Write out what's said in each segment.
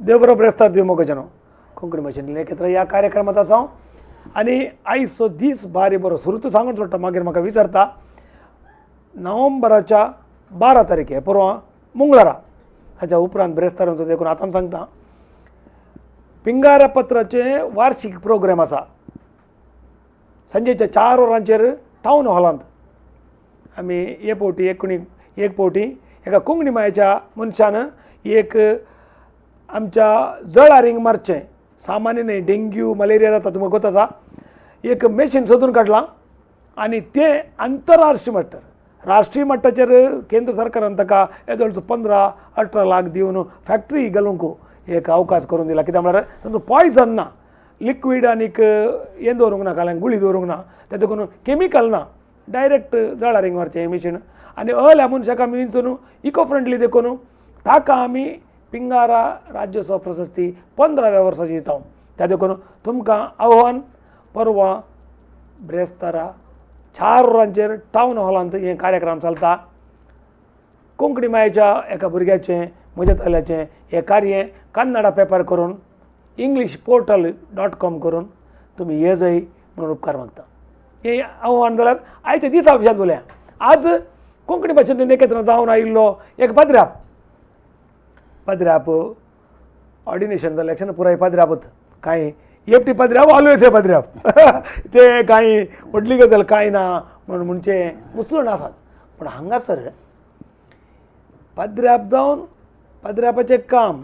देवबरो ब्रेस्तार दिवमोगजनो कोंकणी भाशेंतले एकत्र ह्या कार्यक्रमात आसा आनी आयज सो दीस बारी बरो सुरू सांगून सोडटा मागीर म्हाका विचारता नोव्हेंबराच्या 12 तारखे परवा मंगळारा हाच्या उपरांत ब्रेस्तारांचो देखून आतां सांगता पिंगारा पत्राचे वार्षिक प्रोग्राम आसा संजेच्या 4 वरांचेर टावन हॉलांत आमी एक पावटी एका कोंकणी मायेच्या मनशान एक आमच्या जळ आरिंग मारचें सामान्य न्ही डेंग्यू मलेरिया जाता तुमकां गोत आसा एक मशीन सोदून काडलां आनी तें आंतरराष्ट्रीय मट्टार राष्ट्रीय मट्टाचेर केंद्र सरकारान ताका एदोळचो 15-18 लाख दिवन फॅक्टरी घालूंक एक अवकाश करून दिला कित्याक म्हळ्यार तातूंत पॉयझन ना लिक्वीड आनीक हें दवरूंक ना काल्यान गुळी दवरूंक ना तें देखून केमिकल ना डायरेक्ट जळ आरिंग मारचें हें मशीन आनी ह्या मनशाक आमी विंचून इको फ्रेंडली देखून ताका आमी पिंगारा राज्योत्सव प्रशस्ती 15व्या वर्साची दिता त्या देखून तुमकां आव्हान परवा ब्रेस्तारा 4 वरांचेर टावन हॉलांत हे कार्यक्रम चलता कोंकणी मायेच्या एका भुरग्याचें म्हज्या तल्याचें हें कार्य कन्नडा पेपर करून englishportal.com करून तुमी ये जय म्हणून उपकार मागता हें आव्हान जाल्यार आयच्या दिसा विशयात उलया आज कोंकणी भाशेंतल्यान एकत्र जावन आयिल्लो एक पदऱ्याप ऑर्डिनेशन जालें इलेक्शन पुराय पदऱ्यापत कांय एपटी पदऱ्याप ऑलवेज हे पदऱ्याप ते कांय व्हडली गजाल कांय ना म्हणून म्हणचे मुसळण आसात पूण हांगासर पदऱ्याप जावन पदऱ्यापाचें काम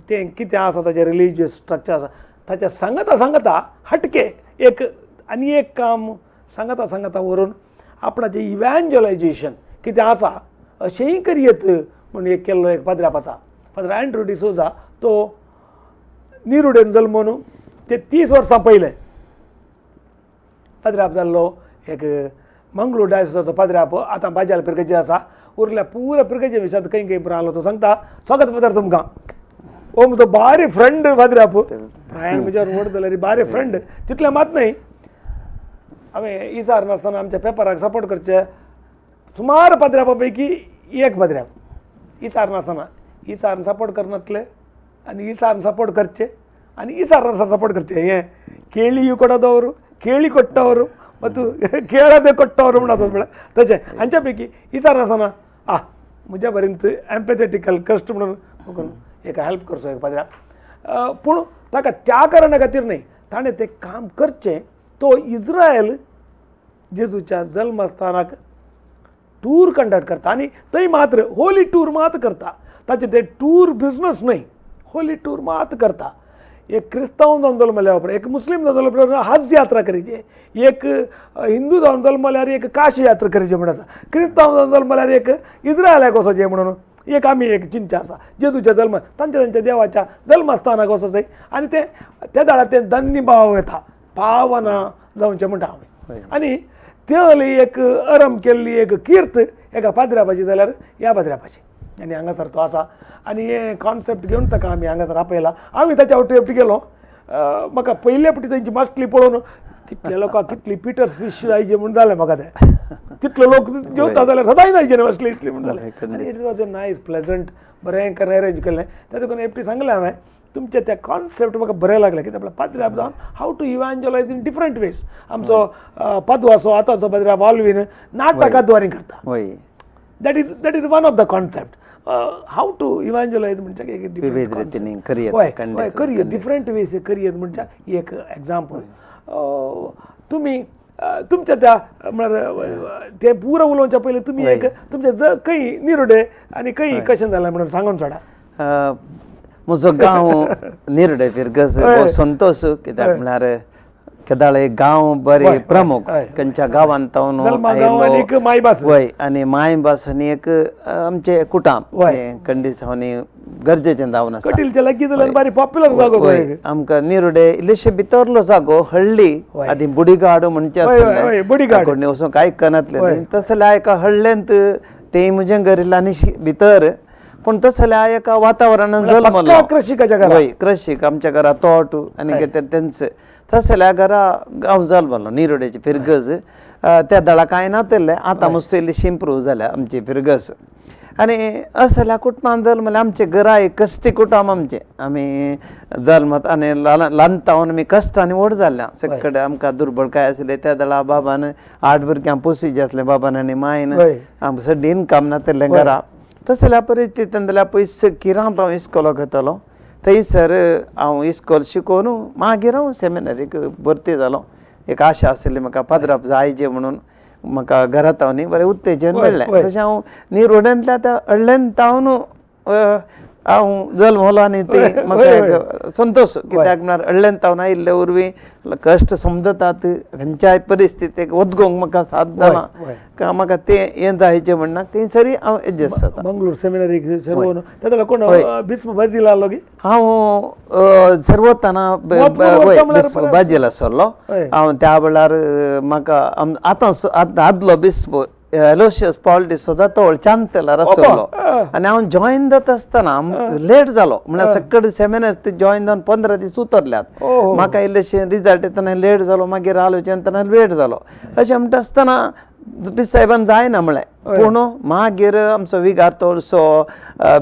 तें कितें आसा ताचें रिलिजियस स्ट्रक्चर आसा ताच्या सांगता हटके एक आनी एक काम सांगता व्हरून आपणाचें इवँजलायजेशन कितें आसा अशेंय करियेत म्हणून एक केल्लो एक पदऱ्याप आसा फादर एंड्रू डिसोजा तो निरुडेन जल्मून ते 30 वर्सां पयले पदऱ्याप जाल्लो एक मंगळूर डायसिसाचो पदऱ्याप आतां बाज्याल पिरगेजे आसा उरल्या पुऱ्या पिरगेजे विशयांत खंय रावलो तो सांगता स्वागत पदार तुमकां ओ म्हजो बारी फ्रेंड पदऱ्याप हांवें म्हज्यावर व्हड जाल्यार बारी फ्रेंड तितलें मात न्हय हांवें इसार नासतना आमच्या पेपराक सपोर्ट करचे सुमार पदऱ्यापा पैकी एक पदऱ्याप इसार नासतना इसार सपोर्ट करनासले आनी इसार सपोर्ट करचे आनी इसार सपोर्ट करचे हें केळी कोडा दवरू केळी कोट्टावर तूं केळादे कोट्टावर म्हणून म्हळ्यार तशें हांच्या पैकी इसार नासतना म्हज्या पर्यंत एम्पॅथेटिकल कश्ट म्हणून एक हेल्प करचो एक पदऱ्याप पूण ताका त्या कारणा खातीर न्हय ताणें तें काम करचें तो इज्रायल जेजूच्या जल्मस्थानाक टूर कंडक्ट करता आनी थंय मात्र होली टूर मात करता ताचें तें टूर बिजनस न्हय होली टूर मात करता एक क्रिस्तांव जावन जल्मल्या उपरांत एक मुस्लीम जावन जल्मल्या उपरांत हज यात्रा करीचे एक हिंदू जावन जल्मल्यार एक काशी यात्रा करीचे म्हणून आसा क्रिस्तांव जावन जल्मल्यार एक इज्रायलाक वचचें म्हणून एक आमी एक चिंता आसा जेजूच्या जल्म तांच्या देवाच्या जल्मस्थानाक वचचें आनी त्या दाळार तें धन्य भाव येता पावना जावचें म्हणटा हांवें आनी ते एक अरम केल्ली एक कीर्त एका पदऱ्यापाची जाल्यार ह्या पदऱ्यापाची आनी हांगासर तो आसा आनी हे कॉन्सेप्ट घेवन ताका आमी हांगासर आपयला हांवें ताच्या फावटी गेलो म्हाका पयले फावटी तांची मास्टली पळोवन कितले लोकांक कितली पिटर्स फीश जायचे म्हूण जालें म्हाका तें तितले लोक जेवता जाल्यार सदांय जायचे न्ही मास्टली इतली म्हूण जालें आनी it was a nice pleasant बरें करून अरेंज केल्लें त्या देखून एपटी सांगलें हांवें तुमचे त्या कॉन्सेप्ट म्हाका बरें लागलें कित्याक पदऱ्याप जावन how to evangelise in different ways आमचो पदवाचो आतांचो पदऱ्याप वाल्वीन नाटकाद्वारे करता that is one of the concept how to evangelise म्हणजे करियर डिफरंट वेज करियर म्हणजे एक एक्झाम्पल तुमी तुमच्या त्या म्हळ्यार ते पुरो उलोवच्या पयलीं तुमी एक तुमचे खंय निरोडे आनी खंय कशें जालें म्हणून सांगून सोडा म्हजो गांव निरडे फिरगस संतोश कित्याक म्हळ्यार केदाळे गांव बरे प्रमुख खंयच्या गांवांत वय आनी मायभास आनी एक आमचे कुटाम कंडिसांनी गरजेचें जावन आसा आमकां निरोडे इल्लेशे भितरलो जागो हळ्ळी आदी बुडीगाड म्हणचे आसले वचून कांय करनातले तशें जाल्यार एका हळ्ळेंत तें म्हजें घर इल्लें भितर पण तसं जाल्यार एका वातावरणान जल्मलो कृषीक आमच्या घरा तोट आनी कितें तेंच तशें जाल्यार घरा गांव जल्मलो निरोडेची फिरगज त्या दळा कांय नातले आतां मस्त इल्लीशी इम्प्रूव जाल्या आमची फिरगस आणि असल्या कुटुंबान जल्म म्हणल्यार आमचे घरा एक कश्टी कुटुंब आमचे आमी जल्मात आनी ल्हानतावन आमी कश्टांनी व्हड जाल्ल्या सकड आमकां दुर्बळकाय आसले त्या दळा बाबान 8 भुरग्यांक पोसिचे आसले बाबान आनी मायन आमकां सड्डी इनकम नातले घरा तसल्या परिस्थितीन जाल्यार पयस किरांत हांव इस्कोलाक वतालो थंयसर हांव इस्कोल शिकोवन मागीर हांव सेमिनारीक भरती जालो एक आशा आसली म्हाका पाद्राप जायचे म्हणून म्हाका घरांत न्ही बरें उत्तेजन मेळ्ळें तशें हांव निरोड्यांतल्या त्या हडल्यान तावन हांव जल्मलो आनी ते म्हाका एक संतोश कित्याक म्हळ्यार हडल्यान तावन आयिल्ले वरवीं कश्ट समजतात खंयच्याय परिस्थितीक वदगोंक म्हाका साथ जाला म्हाका ते हें जायचें म्हणना थंयसरी हांव एडजस्ट जाता मंगळूर सेमिनारीक सर्व तेदला कोण बिस्म बाजील आलो की हांव सर्वताना बाजीला सरलो हांव त्या वेळार म्हाका आतां आदलो बिस्म एलोशियस पॉल डिसोजा तो चान्सेलर आसलो आनी हांव जॉइन जाता आसतना लेट जालो म्हळ्यार सकड सेमिनार जॉइन जावन 15 दीस उतरल्यात म्हाका इल्लेशें रिजल्ट येतना लेट जालो मागीर आलोचना लेट जालो अशें म्हणटा आसतना बिस साहेबान जायना म्हळें पूण मागीर आमचो विगार तोडसो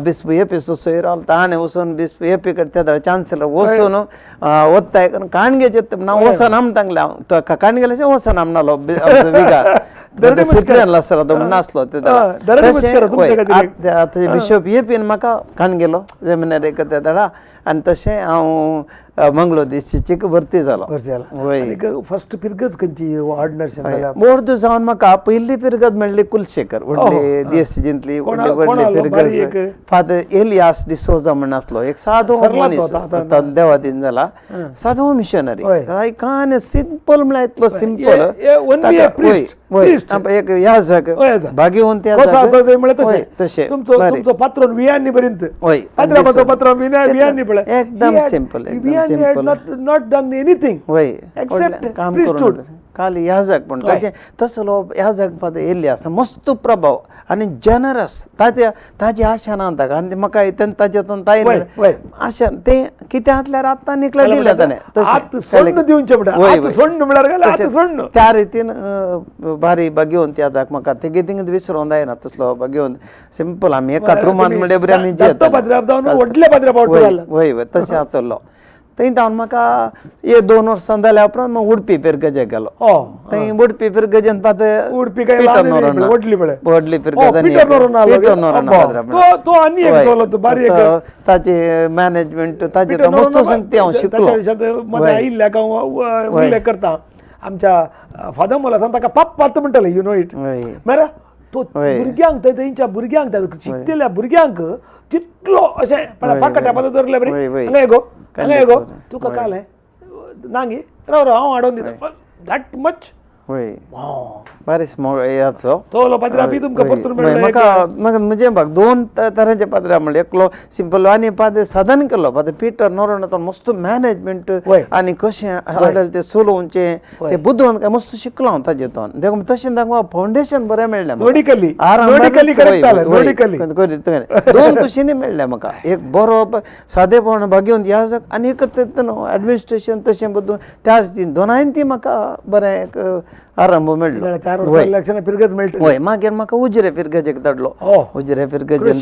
बिस्प एपीचो सोयर रावलो ताणें वचून बिस्प एपी कडेन त्या चान्सेलर वचून वताय काणगेचे हांव वचना म्हणटांगले हांव काणगेल्याचें वचना म्हणलो विगार तो नासलो बिशप एपीन म्हाका काणगेलो सेमिनारीक त्या दळा आनी तशें हांव मंगळूर डिस्ट्रिक्टीक भरती जालो फस्ट पिरगज खंयची मोर्दू जावन म्हाका पयली पिरगज मेळ्ळी कुलशेखर व्हडली दिएससींतली व्हडली पिरगज फादर एलियास डिसोजा म्हण आसलो एक सादो मनीस देवादीन जाला सादो मिशनरी कांय सिंपल म्हळ्यार इतलो सिंपल एक याजक भाग्यवंत तुमचो पात्रोन वियांनी पर्यंत एकदम simple not done anything accept काम करून खाली याजक पण तसलो याजक पद येयल्ले आसा मस्त प्रभाव आनी जनरस ताजी आशा ना ताका आनी म्हाका ताजेतून तायेन आशा ते कित्यातल्यार आतां निकल्या दिल्या ताणें त्या रितीन भारी भाग्यवंत याजक म्हाका तेगे थिंग विसरोंक जायना तसलो भाग्यवंत सिंपल आमी एकाच रुमान म्हणजे बरी आमी वय तशें आसलो थंय जावन म्हाका 2 वर्सां जाल्या उपरांत उडपी पिरगजेक गेलो थंय उडपी पिरगजेन उडपी व्हडली ताचे मॅनेजमेंट ताचे मस्त सांगते हांव शिकलो उल्लेख करता आमच्या फादर मोला सांगता पात म्हणटले यू नो इट मरे तो भुरग्यांक थंयच्या भुरग्यांक शिकतेल्या भुरग्यांक तितलो अशें फाकाट्या पात धरले बरे हांगा गो हांगा गो तुका कालें नांगी राव हांव हाडून दिता दॅट मच बरेच म्हाका म्हणजे बघ 2 तरांचे पाद्रा म्हणले एकलो सिंपल आनी पाद्र साधन केलो पाद्र पिटर नोरोन मस्त मॅनेजमेंट आनी कशें हाडल ते चलोवचे ते बुद्धोवन काय मस्त शिकलो हांव ताजेतून देखून तशें तांकां फावंडेशन बरें मेळ्ळें दोन कुशींनी मेळ्ळें म्हाका एक बरो सादेपण भाग्यवंत याजक आनी एक एडमिनिस्ट्रेशन तशें बद्दल त्या दोनांय ती म्हाका बरें एक आरंभ मेळ्ळो हय मागीर म्हाका उजरे पिरगजेक धाडलो उजरे पिरगजेन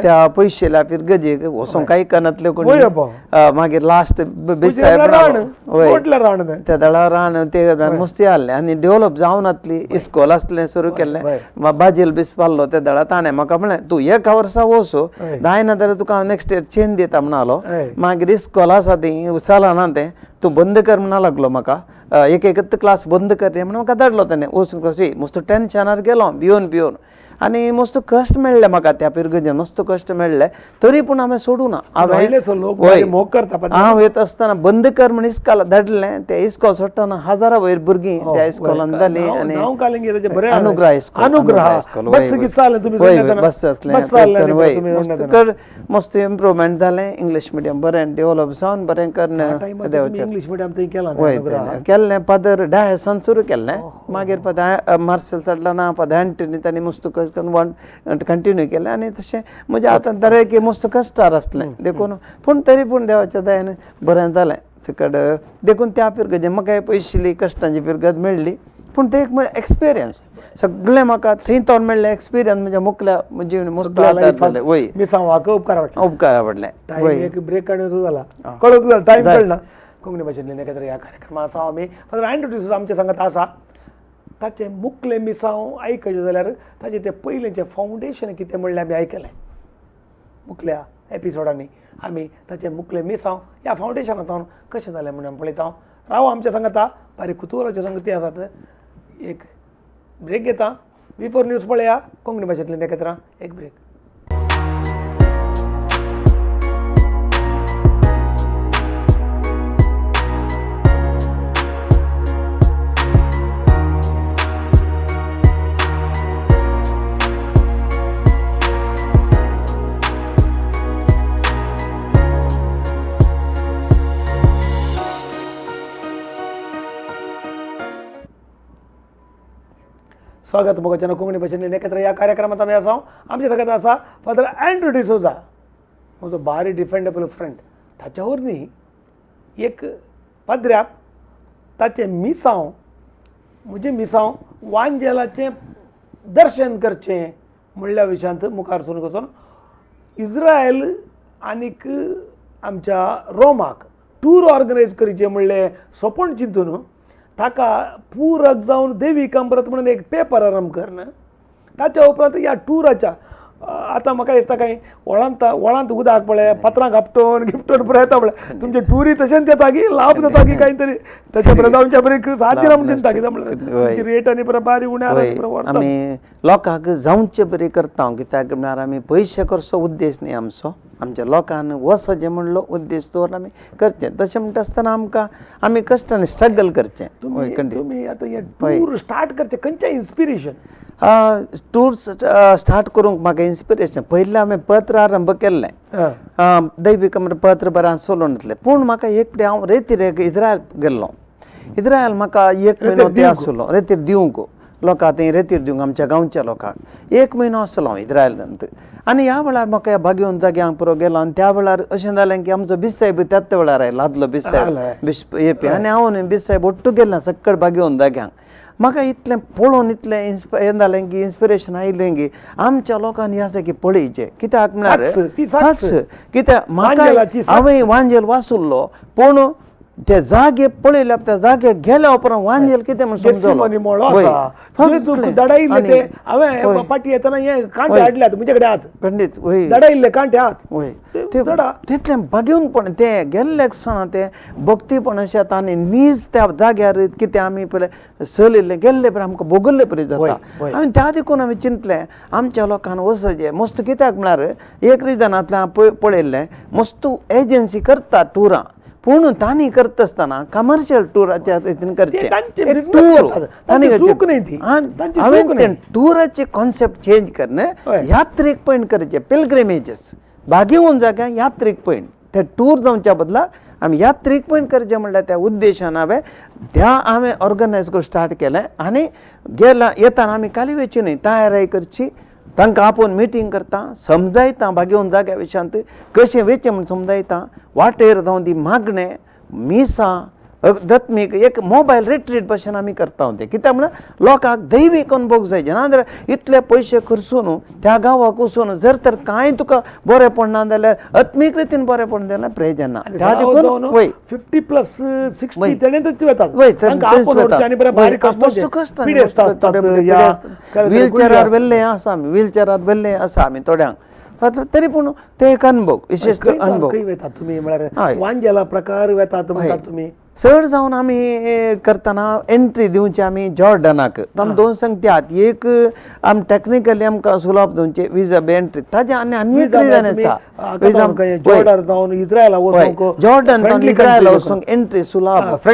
त्या पयशेल्या पिरगजेक वचोंक कांय करनातले कोण मागीर लास्ट त्या दळा रान ते मस्ती हाडलें आनी डेव्हलप जावन आसली इस्कॉल आसलें सुरू केल्लें बाजेल बीस पाल्लो त्या दळा ताणें म्हाका म्हणलें तूं 1 वर्सा वचो जायना जाल्यार तुका हांव नेक्स्ट इयर चेंज दिता म्हणलो मागीर इस्कॉल आसा ती चलना तें तूं बंद कर म्हणा लागलो म्हाका एक क्लास बंद कर रे म्हणून म्हाका धाडलो ताणें वचून कशी मस्त टेन्शनार गेलो भिवन आनी मस्त कश्ट मेळ्ळे म्हाका त्या पिरगजेन मस्त कश्ट मेळ्ळे तरी पूण हांवें सोडूना हांव येत आसतना बंद कर म्हण इस्कॉल धाडलें ते इस्कॉल सोडटाना 1000 वयर भुरगीं त्या इस्कॉलान जालीं आनी अनुग्रह इस्कॉल बस आसलें मस्त इम्प्रुवमेंट जालें इंग्लीश मिडियम बरें डेव्हलप जावन बरें केल्लें पादर डायसान सुरू केल्लें मागीर मार्शल चडलाना एंटनी तांणी मस्त कंटिन्यू केलें आनी तशें म्हणजे आतां दरेक मस्त कश्टार आसलें देखून पूण तरी पूण देवाच्या दयेन बरें जालें सकड देखून त्या पिरगजेन म्हाका पयशिल्ली कश्टांची पिरगज मेळ्ळी पूण ते एक एक्सपिरियन्स सगळे म्हाका थंय तो मेळ्ळे एक्सपिरियन्स म्हणजे मुकल्या म्हणजे मस्त आदार जाले वय मिसांव वाक उपकार वाटले उपकार आवडले टाइम एक ब्रेक काढून झाला कळत झाला टाइम कळना कोंकणी भाशेंतल्यान एखाद्या ह्या कार्यक्रमात आसा आमी फादर अँड्रू आमच्या सांगात आसा ताचे मुखले मिसांव आयकचे जाल्यार ताचे ते पयलींचे फावंडेशन कितें म्हणलें आमी आयकलें मुखल्या एपिसोडांनी आमी ताचे मुखले मिसांव ह्या फावंडेशनांतल्यान कशें जालें म्हणून पळयता राव आमच्या सांगाता बारीक कुतुहलाच्यो संगती आसात एक ब्रेक घेता बिफोर न्यूज पळया कोंकणी भाशेंतल्यान एकत्र एक ब्रेक स्वागत मोगाच्या कोंकणी भाशेंतल्यान एकत्र ह्या कार्यक्रमात आमी आसा आमच्या सगळ्यात आसा फादर अँड्रू डिसोजा म्हजो बारी डिफेंडेबल फ्रेंड ताच्या वरवीं एक पाद्र्याक ताचे मिसांव म्हजें मिसांव वांजेलाचें दर्शन करचें म्हणल्या विशयांत मुखार सरून वचून इज्रायल आनीक आमच्या रोमाक टूर ऑर्गनायज करचें म्हणलें सपन चिंतून ताका पूरक जावन देवीक अमृत म्हणून एक पेपर आरंभ करना ताच्या उपरांत ह्या टुराच्या आतां म्हाका दिसता काय वळांत उदक पळय पत्रां घापटोवन गिफ्टोवन पुरो येता पळय तुमचे टुरी तशेंच येता की लाभ जाता की कांय तरी ताच्या परत आमच्या बरें साजीराम दिसता कित्याक म्हणल्यार रेट आनी परत बारी उण्यार आमी लोकांक जावचे बरें करता कित्याक म्हणल्यार आमी पयशे करचो उद्देश न्ही आमचो आमच्या लोकांक वचचें म्हणलो उद्देश दवरून आमी करचें तशें म्हणटा आसतना आमकां आमी कश्टांनी स्ट्रगल करचें तुमी आतां हे टूर स्टार्ट करचें खंयचें इन्स्पिरेशन टूर स्टार्ट करूंक म्हाका इन्स्पिरेशन पयलीं हांवें पत्र आरंभ केल्लें दैवीक पत्र बरें सोलोवन येतलें पूण म्हाका एक फुडें हांव रेतीर इज्रायल गेल्लो इज्रायल म्हाका एक म्हयनो ते आसलो रेतीर दिवंक लोकांक थंय रेतीर दिवंक आमच्या गांवच्या लोकांक एक म्हयनो आसलो हांव इज्रायलांत आनी ह्या वेळार म्हाका ह्या बागेवन जाग्यांक पुरो गेलो आनी त्या वेळार अशें जालें की आमचो बिसायब त्याच वेळार आयलो आदलो बिसायब येपी आनी हांव न्ही बिसायब ओट्टू गेलें सक्कळ बागेवन जाग्यांक म्हाका इतलें पळोवन इतलें हें जालें की इन्स्पिरेशन आयलें की आमच्या लोकांनी ह्या जागी पळयचें कित्याक म्हळ्यार कित्याक म्हाका हांवें वांजेल वाचुल्लो पूण ते जागे पळयल्या त्या जागे गेल्या उपरांत वांजेल कितें म्हणून समजलो पाटी येतना हे कांटे हाडल्यात म्हजे कडेन आहात खंडीत दडायल्ले कांटे आहात तितलें बागेवन पण ते गेल्ले सणा ते भक्तीपण अशें येता आनी नीज त्या जाग्यार कितें आमी पळय चलिल्ले गेल्ले पळय आमकां भोगल्ले पळय जाता हांवें त्या देखून हांवें चिंतलें आमच्या लोकांक वचचें मस्त कित्याक म्हळ्यार एक रिजनांतल्यान पळयल्लें मस्त एजन्सी करता टुरां पूण तांणी करता आसतना कमर्शियल टुराच्या रितीन करचें हांवें तें टुराचे कॉन्सेप्ट चेंज करन यात्रेक पॉयंट करचे पिलग्रिमेजीस बागेवन जाग्या यात्रेक पॉयंट ते टूर जावच्या बदला आमी यात्रेक पॉयंट करचें म्हणल्यार त्या उद्देशान हांवें ऑर्गनायज करून स्टार्ट केलें आनी गेला येताना आमी काली वेची न्ही तयारी करची तांकां आपोवन मिटींग करता समजायता बागेवन जाग्या विशयांत कशें वेचें म्हूण समजायता वाटेर जावन ती मागणें मिसां दत्मीक एक मोबायल रिट्रीट भशेन आमी करता ते कित्याक म्हळ्यार लोकांक दैवीक अनुभव जाय नाजाल्यार इतले पयशे खर्चून त्या गांवाक वचून जर तर कांय तुका बरें पडना जाल्यार आत्मीक रितीन बरें पडना जाल्यार प्रयोजन ना त्या देखून 50+ 60 तेणेंच वतात व्हीलचॅरार व्हेल्ले आसा आमी व्हीलचॅरार व्हेल्ले आसा आमी थोड्यांक तरी पूण ते एक अनुभव विशिश्ट अनुभव वेतात तुमी म्हळ्यार वांजेला प्रकार वेतात म्हणटात तुमी चड जावन आमी करतना एंट्री दिवची आमी जॉर्डनाक तांकां दोन संगती आहात एक आमी टॅक्निकली आमकां सुलभ दिवचे विजा एंट्री ताजे आनी एक रिजन आसा जॉर्डन तावन इज्रायला वचूंक एंट्री सुलभ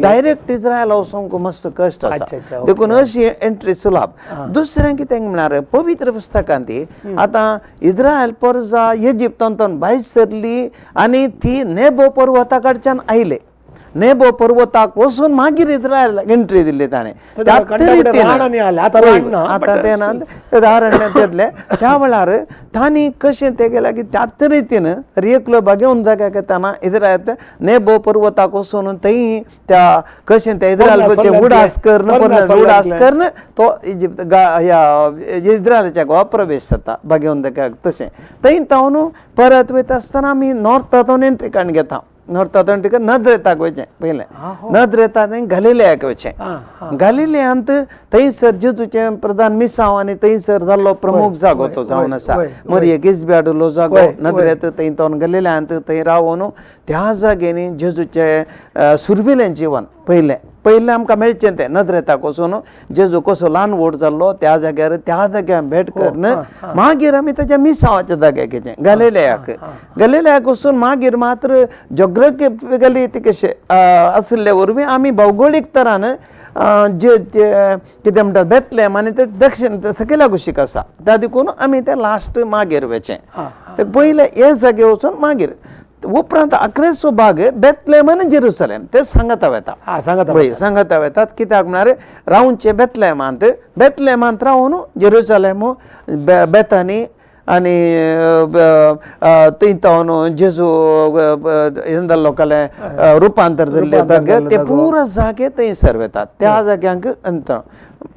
डायरेक्ट इज्रायला वचूंक मस्त कश्ट आसा देखून अशी एंट्री सुलभ दुसरें कितें म्हळ्यार पवित्र पुस्तकांत आतां इज्रायल परजा इजिप्तांतल्यान भायर सरली आनी ती नेबो पर्वता कडच्यान आयले नेबो पर्वताक वचून मागीर इस्रायलाक एंट्री दिली ताणें त्याच रितीन आतां ते ना अरण्यांतले त्या वेळार तांणी कशें तें केलां की त्याच रितीन एकलो घेवन जाग्यार येताना इस्रायल नेबो पर्वताक वचून थंय त्या कशें ते इस्रायलाचे उडास करून तो इजिप्त इस्रायलाच्या गोवा प्रवेश जाता घेवन जाग्यार तशें थंय तावन परत वयता आसतना आमी नॉर्थांतून एंट्री काण घेता नॉर्थांतून टिका नजरेताक वचचें पयलें नजरेता थंय गलिलयाक वचचें गलिलयांत थंयसर जेजूचें प्रधान मिसांव आनी थंयसर जाल्लो प्रमुख जागो तो जावन आसा मरियेक इजब्याडलो जागो नजरेत थंय तावन गलिलयांत थंय रावून त्या जागेनी जेजूचें सुरविलें जिवन पयलें आमकां मेळचें तें नजरेताक वचून जेजू कसो ल्हान व्हड जाल्लो त्या जाग्यार भेट करून मागीर आमी ताच्या मिसांवाच्या जाग्यार गेचें गलिलयाक वचून मागीर मात्र जॉग्राफिकली ती कशें आसले वरवीं आमी भौगोलीक तरान जे कितें म्हणटा बेतलेम आनी ते दक्षिण सकयल्या कुशीक आसा त्या देखून आमी ते लास्ट मागीर वचें ते पयले हे जागे वचून मागीर उपरांत 11 भाग बेतलेम आनी जेरुसलेम ते सांगता वेतात कित्याक म्हळ्यार रावचे बेतलेमांत रावन जेरुसलेम बेतानी आनी थंय तावन जेजू हे जाल्लो लोकांले रुपांतर जाल्ले जागे ते पुरो जागे थंयसर वेतात त्या जाग्यांक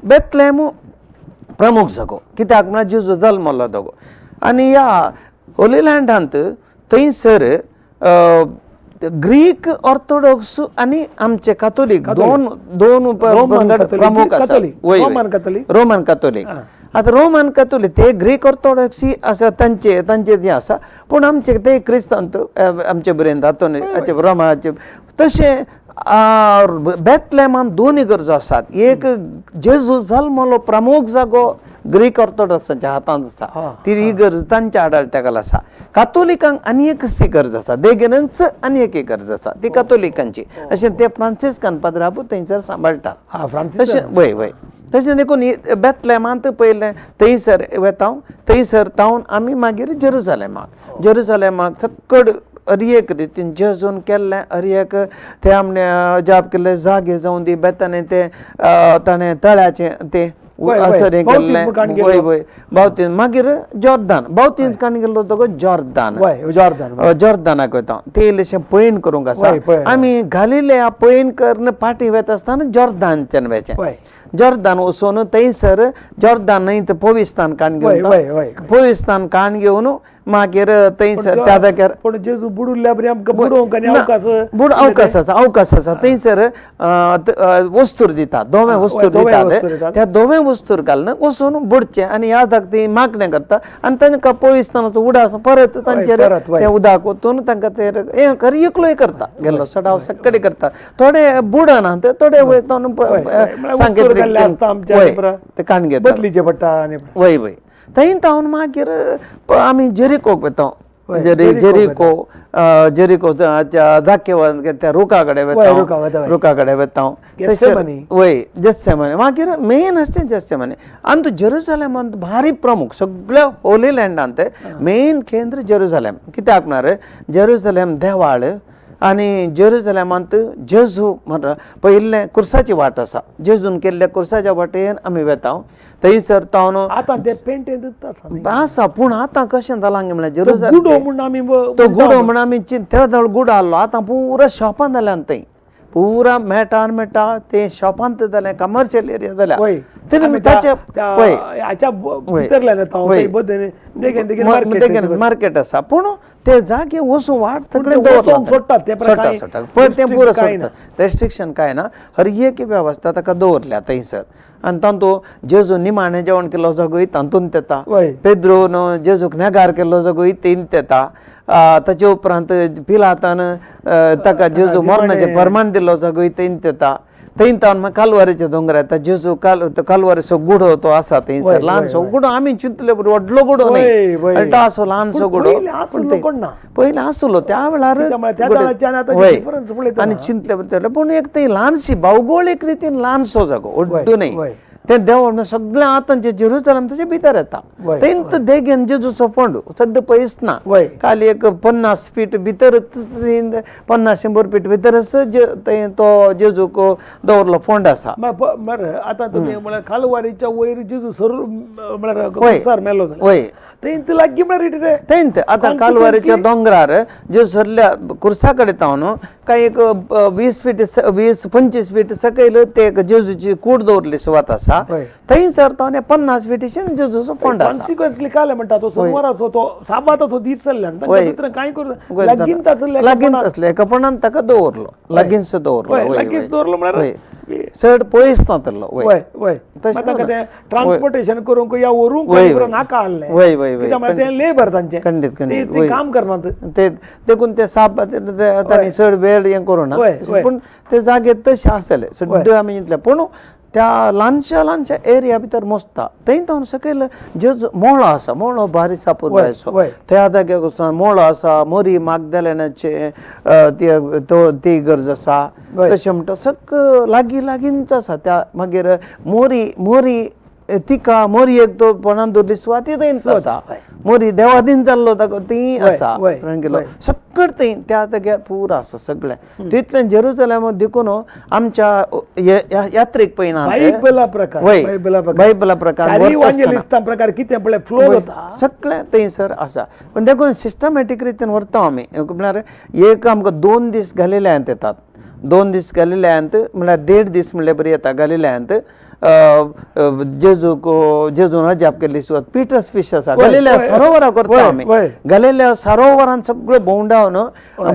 बेतलेम प्रमुख जागो कित्याक म्हळ्यार जेजू जल्मलो जागो आनी ह्या होली लँडांत थंयसर ग्रीक ऑर्थोडॉक्स आनी आमचे कातोलीक दोन प्रमुख आसा रोमन कातोलीक आतां रोमन कातोलीक ते ग्रीक ऑर्थोडॉक्सी आसा तांचे जे आसा पूण आमचे ते क्रिस्तांत आमचे बरें तातून रोमाचे तशें बेतलेमांत दोन इगर्जो आसात एक जेजू जल्मलो प्रमुख जागो ग्रीक ऑर्थोडॉक्सांच्या हातांत आसा ती इगर्ज तांच्या आडाळत्याक आसा कातोलिकांक आनी एक इगर्ज आसा देगेनच आनी एक इगर्ज आसा ती कातोलिकांची अशें ते फ्रांसिस्कन पाद्राबू थंयसर सांबाळटात वय तशें देखून बेतलेमांत पयलें थंयसर वेता थंयसर तावन आमी मागीर जेरुसलेमाक सकड हर एक रितीन जेजून केल्लें हर एक ते आमने अजाप केल्ले जागे जावन दी बेताने ते ताणें तळ्याचें ते असर हें केल्लें वय बावतीन मागीर जॉर्दान बावतीन काण गेल्लो तो जॉर्दानाक वता ते इल्लेशें पयण करूंक आसा आमी गलिलया पयण करून फाटीं वता आसतना जॉर्दानच्यान वेचें जॉर्दान वचून थंयसर जॉर्दान न्हय ते पविस्तान काण घेवन मागीर थंयसर त्या जाग्यार अवकाश आसा थंयसर वस्तूर दितात दोवे वस्तूर दितात त्या दोवे वस्तूर घालून वचून बुडचें आनी ह्या जाग ती मागणें करता आनी तांकां पविस्तानाचो उडास परत तांचेर तें उदक ओतून तांकां ते हें एकलोय करता गेल्लो सडाव सकडी करता थोडे बुडनात थोडे वयता सांकेत ते काण घेतात वय थंय तावन मागीर आमी जेरिकोक वता जेरिको त्या रुखा कडेन वता वय जेसेमनी मागीर मेन आसचें जेसेमनी आनी जेरुसलेमांत भारी प्रमुख सगळ्या होली लँडांत मेन केंद्र जेरुसलेम कित्याक म्हळ्यार जेरुसलेम देवाळ आनी जेरुसलेमांत जेजू म्हणटा पयलें कुर्साची वाट आसा जेजून केल्ल्या कुर्साच्या वाटेन आमी वेता थंयसर तावन आसा पूण आतां कशें जालां म्हळ्यार जेरुसलेम तो गुडो म्हण आमी त्या जवळ गुडो आहलो आतां पुरो शॉपां जाल्यान थंय पुरा मेळटा ते शॉपांत जालें कमर्शियल एरिया जाल्या मार्केट आसा पूण ते जागे वचून वाट रेस्ट्रिक्शन काय ना हर एक वेवस्था ताका दवरल्या थंयसर आनी तातूंत जेजू निमाणें जेवण केल्लो जागोय तातूंत येता पेद्रोन जेजूक नेगार केल्लो जागोय तेंत येता ताचे उपरांत पिलातान ताका जेजू मरणाचें फर्माण दिल्लो जागोय तेंत येता थंय तावन कालवारीच्या दोंगर येता जेजू कालवारीचो गुडो तो आसा थंयसर ल्हानसो गुडो आमी चिंतले व्हडलो गुडो न्हय असो ल्हानसो गुडो पयलीं आसलो त्या वेळार आनी चिंतले पूण एक थंय ल्हानशी भौगोलीक रितीन ल्हानसो जागो व्हडलो न्हय ते देवळ सगळ्या आतांचे जेरुसलम त्याच्या भितर येता तेंत देगेन जेजूचो फोंड सड्ड पयस ना खाली एक 50 फीट भितरच 50-100 फीट भितरच तो जेजूको दवरलो फोंड आसा आता तुम्ही म्हळ्यार खालवारीच्या वयर जेजू सर म्हळ्यार मेलो जाल्यार तेंत लागीं म्हळ्यार तेंत आता कालवारीच्या दोंगरार जे सरल्या कुर्सा कडेन तावन काय एक 20-25 फीट सकयल ते जेजूची कूड दवरली सुवात आसा थंयसर तावन 50 फीटीच्यान जेजूचो फोंड आसा कॉन्सिक्वन्सली काय म्हणटा तो सोमवाराचो तो साबाताचो दीस चल्ल्यान दुसरें कांय करूं लागीं तसले एका पणान ताका दवरलो लागींच दवरलो म्हळ्यार चड पयस ना तल्लो ट्रान्सपोर्टेशन करूंक या व्हरूंक नाका आहलें लेबर तांचे खंडीत खंडीत काम करनात ते देखून ते साप तांणी चड वेळ हें करूं ना पूण ते जागे तशे आसले सड्ड आमी चिंतले पूण त्या ल्हानशा एरिया भितर मोजता थंय तावन सकयल जेजू मोळो आसा मोळो बारी सापुर्बायचो त्या जाग्याक वचून मोळो आसा मोरी मागदलेनाचे ती इगर्ज आसा तशें म्हणटा सगळं लागींच आसा त्या मागीर मोरी तिका मोरी एक तो पोंडान दवरली सुवात ती थंयच आसा मोरी देवादीन जाल्लो ताका ती आसा गेलो सकट थंय त्या जाग्यार पुरो आसा सगळें तितल्यान जेरुसलेम देखून आमच्या यात्रेक पळयना बायबला प्रकार कितें पळय फ्लो जाता सगळें थंयसर आसा पण देखून सिस्टमॅटीक रितीन व्हरता आमी म्हळ्यार एक आमकां 2 दीस गलिलायांत येतात 2 दीस गलिलायांत म्हळ्यार 1.5 दीस म्हणल्यार बरी येता गलिलायांत जेजून अजाप केल्ली सुवात पिटर्स फिश आसा गलिल्या सरोवरा करता आमी गलिल्या सरोवरान सगळो भोंवडावन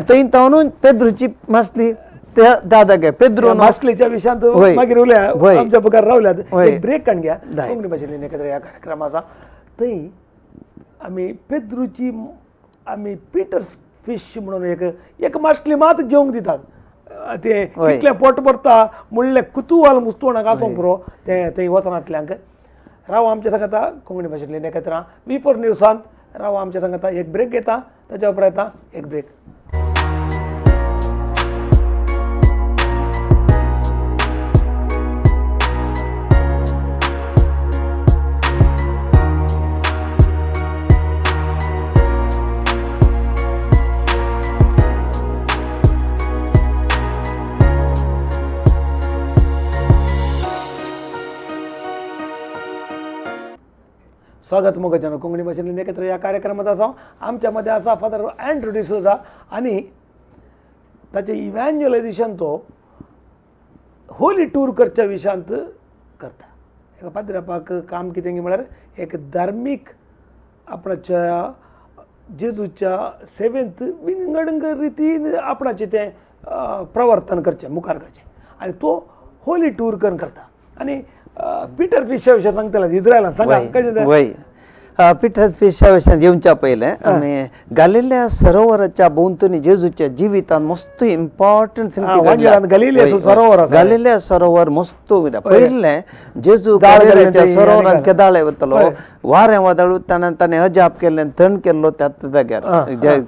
थंय तावन पेद्रूची मासली त्या जाग्यार पेद्रू मासलीच्या विशयांत मागीर उलया आमच्या बकार रावल्यात एक ब्रेक काण घ्या कोंकणी भाशेंतल्यान एकत्र ह्या कार्यक्रमाचा थंय आमी पेद्रूची आमी पिटर्स फिश म्हणून एक मासली मात जेवंक दितात ते कितले पोट भरता म्हणले कुतूहल मुस्तोणाक आसूंक पुरो ते थंय वचनातल्यांक राव आमच्या सांगता कोंकणी भाशेंतल्यान एकत्र V4 न्यूजांत राव आमच्या सांगता एक ब्रेक घेता ताच्या उपरांत येता एक ब्रेक स्वागत मोगच्यानं कोंकणी भाशेंतल्यान एकत्र ह्या कार्यक्रमात आसा आमच्या मध्ये आसा फादर अँड्रू डिसोजा आनी ताचे इव्हॅन्ज्युलायझेशन तो होली टूर करच्या विशयांत करता एका पाद्र्यापाक काम कितें म्हळ्यार एक धार्मीक आपणाच्या जेजूच्या सेवेंत विंगड रितीन आपणाचें तें प्रवर्तन करचें मुखार करचें आनी तो होली टूर करून करता आनी पीटर फिशा विशयी सांगतले इस्रायलान सांगा कशें पीटर फिशा विशयान येवच्या पयलें आमी गलिल्या सरोवराच्या भोंवतणी जेजूच्या जिवितांत मस्त इम्पॉर्टंट गलिल्या सरोवर मस्त पयलें जेजू गलिल्याच्या सरोवरांत केदाळे वतलो वारें वादळ ताणें अजाप केल्लें थंड केल्लो त्याच जाग्यार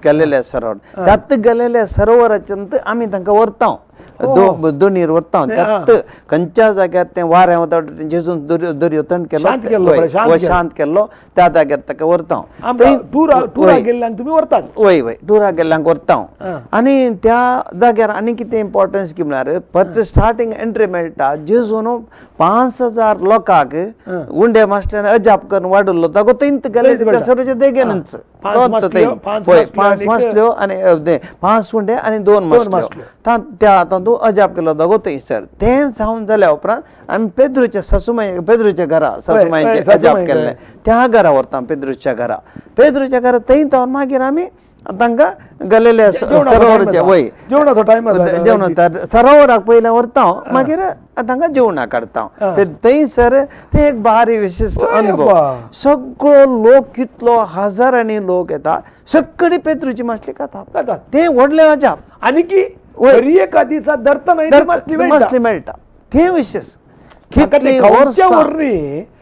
गलिल्या सरोवर त्याच गलिल्या सरोवराच्यान आमी तांकां व्हरता दोनीर व्हरता त्यात खंयच्या जाग्यार तें वारें वादळ जेजून दर्यो थंड केलो शांत केल्लो त्या जाग्यार ताका व्हरता टुराक गेल्ल्यांक तुमी व्हरतात वय टुराक गेल्ल्यांक व्हरता आनी त्या जाग्यार आनी कितें इम्पॉर्टन्स की म्हळ्यार फक्त स्टार्टींग एंट्री मेळटा जेजून 5000 लोकांक उंडे मास्टरान अजाप करून वाडयल्लो ताका थंय गलिल्याच्या सरोवराच्या देगेनच 5 मासल्यो आनी 5 उंडे आनी 2 मासल्यो त्या तूं अजाप केलो दोगो थंयसर तें जावन जाल्या उपरांत आमी पेद्रूच्या पेद्रूच्या घरा सासूमायेचें अजाप केल्लें त्या घरा व्हरता पेद्रूच्या घरा थंय तावन मागीर आमी तांकां गलिल्या सरोवराच्या वय जेवणाचो टायम सरोवराक पयलें व्हरता मागीर तांकां जेवणाक काडटा थंयसर ते एक भारी विशिश्ट अनुभव सगळो लोक कितलो हजारांनी लोक येता सगळी पेद्रूची मासली खातात ते व्हडलें अजाप आनी की एका दिसा धरतना मासली मेळटा ते विशेष कितली वर्सां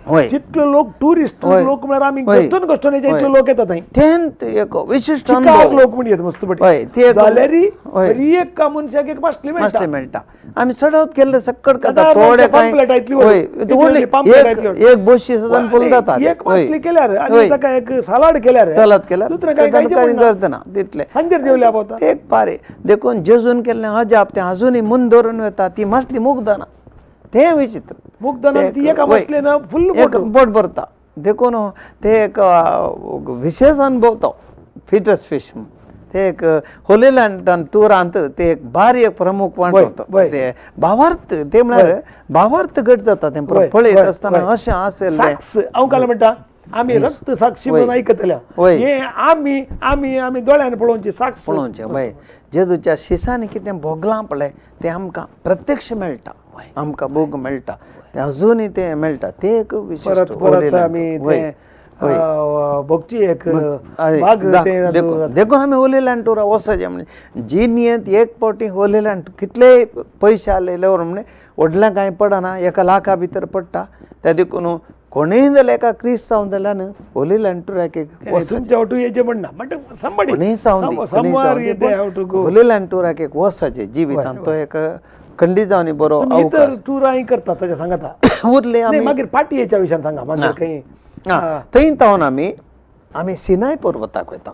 होय. जितले लोक टुरिस्ट होय. लोक म्हणल्यार आमी होय. गस्टन गस्टन होय. इतले लोक येतात थंय तेंत एक विशिष्ट चिकाग अनुभव लोक म्हण येत मस्त होय, पटी ते एक- जाल्यारी होय. हर एक मनशाक एक मासली मस्त मेळटा मेळटा आम्ही चढवत गेले सक्कड आता करता थोडे आमच्या काही pamphlet ऐकली होय होती. ते उरली. इतली pamphlet ऐकली होती. एक बोशी सदन फुल जातात एक मासली केल्यार आणि होय. ताका एक सलाड केल्यार चलत केलं दुसरं काय काय जेवण ना. करतना तितले सांजेर जेवल्या पोता ते एक पारे देखून जेजून केले अजाप ते अजूनही मुन धरून येतात ती मसली मुगदाना ते विचित्र मुगदाना ते ती एका होय. मसलेनं फुल एक बोट भरता देखून ते एक विशेष अनुभव तो फिटस फिश ते एक होली लँड टुरांत ते एक भारी एक प्रमुख पॉइंट होय, होतो होय. ते भावार्थ ते म्हळ्यार भावार्थ घट जाता ते होय, पळयत होय, असताना होय. अशें असेल साक्ष हांव काल म्हणटा आमी रक्त साक्षी होय. म्हणून ऐकतल्या होय. हे आमी आमी आमी दोळ्यान पळोवची साक्ष पळोवचें पळय जेजूच्या शिसांनी कितें भोगलां पळय ते आमकां प्रत्यक्ष मेळटा आमकां भोग मेळटा ते अजूनय ते मेळटा ते एक विशिष्ट परत परत होली लँड. आमी होय. ते भोगची एक हय, भाग ते देखून आमी होली लँड टुरा वचचे म्हणजे जी नियत एक पावटी होली लँड कितले पयशे आलेले म्हणजे व्हडलें कांय पडना 1 लाखा भितर पडटा त्या देखून कोणीय जाल्यार एका क्रिस्त जावन जाल्यार होली लँड टुराक एक तुमच्या वटू येचे म्हणना बट somebody कोणीय जावन somewhere you they have to go. Holy land टुराक एक वचचे जिवितांत तो एक खंडीत जावन बरो तुम्ही इतर टूर हांय करता ताच्या सांगाता उरले आमी मागीर पाटयेच्या विशयान सांगा मागीर काही थंय तावन आमी सिनाय पर्वताक वता